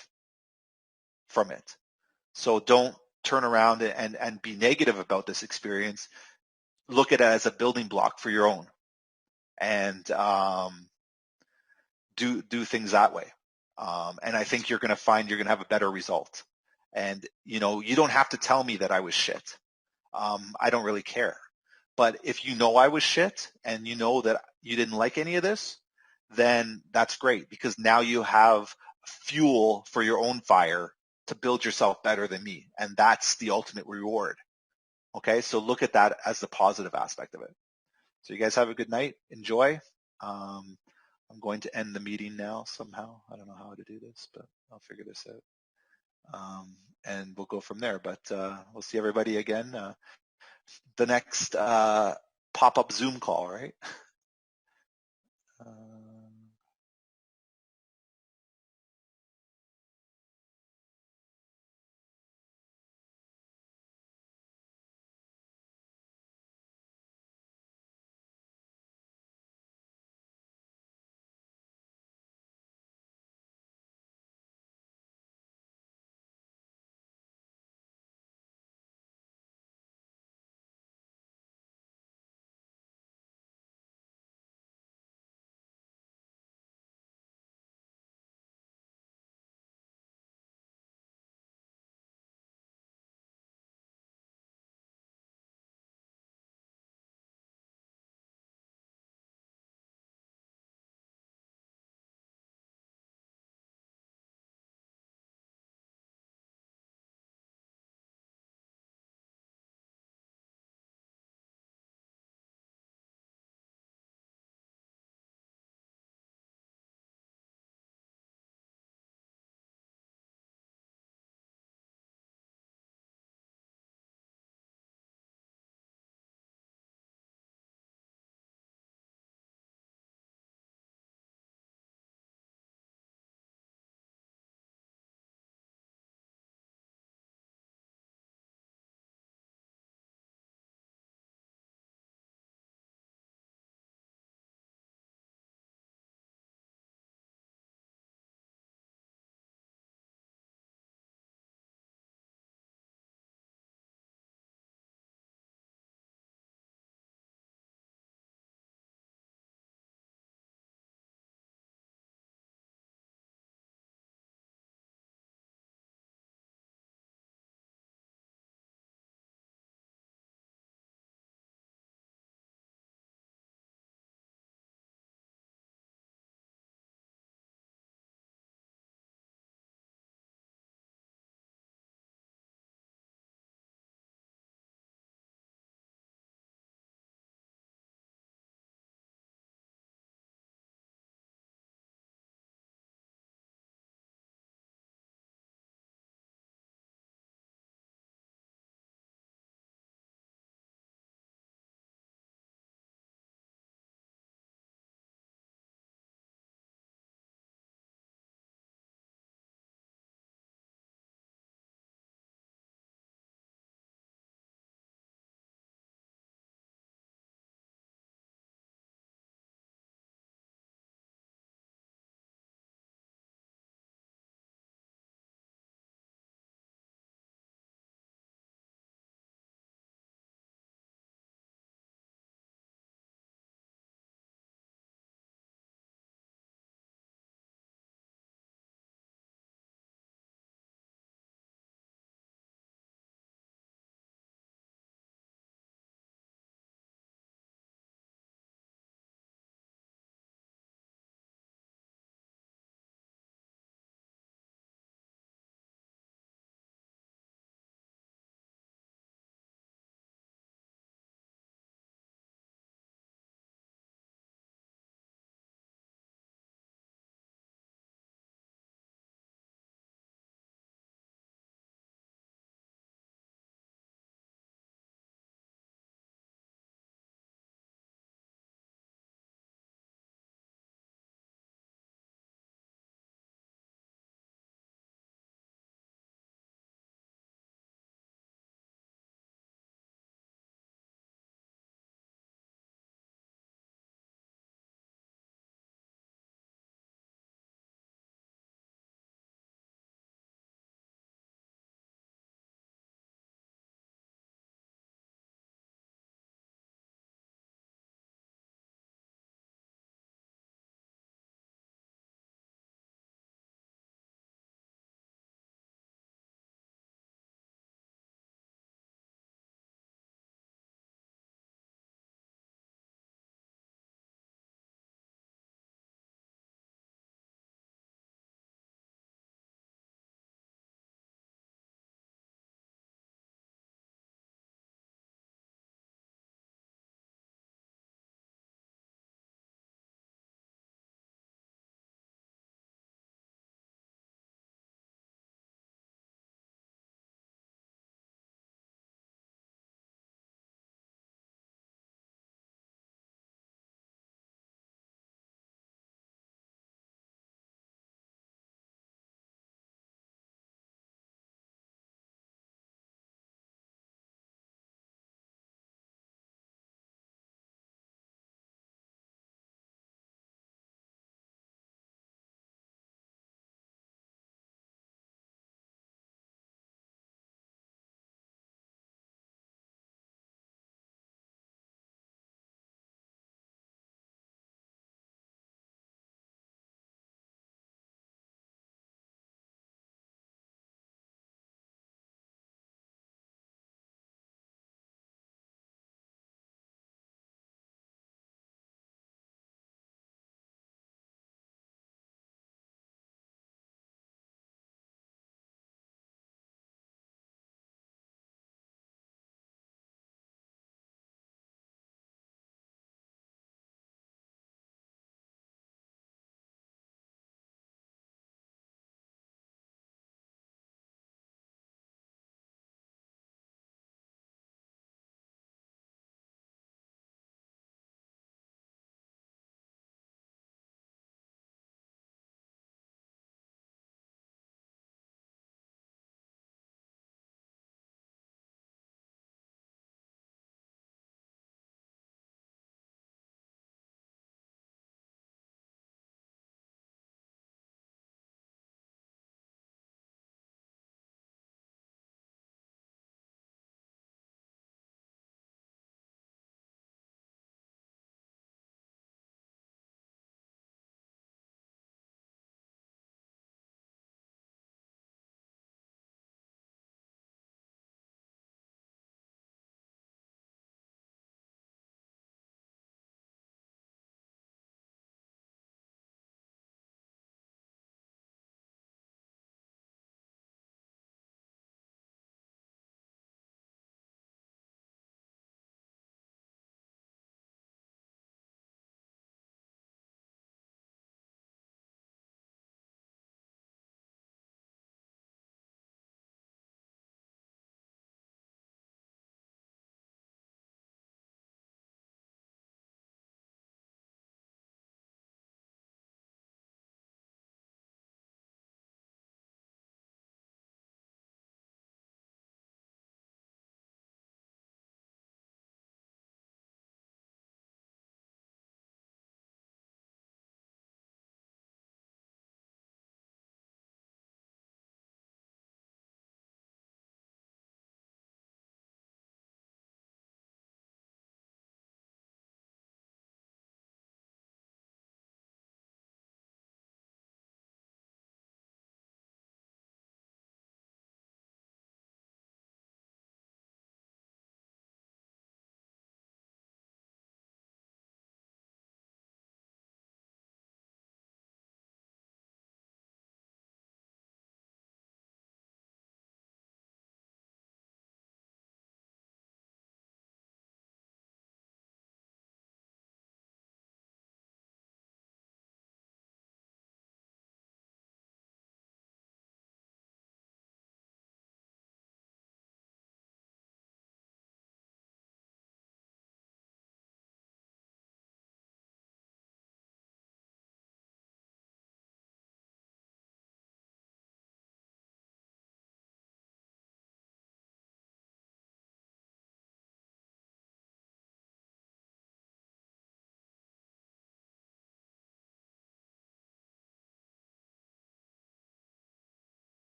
from it. So don't turn around and be negative about this experience. Look at it as a building block for your own, and do things that way. And I think you're going to find you're going to have a better result. And you don't have to tell me that I was shit. I don't really care. But if you know I was shit and you know that you didn't like any of this, then that's great, because now you have fuel for your own fire to build yourself better than me. And that's the ultimate reward. Okay, so look at that as the positive aspect of it. So you guys have a good night. Enjoy. I'm going to end the meeting now somehow. I don't know how to do this, but I'll figure this out. And we'll go from there. But we'll see everybody again the next pop-up Zoom call, right?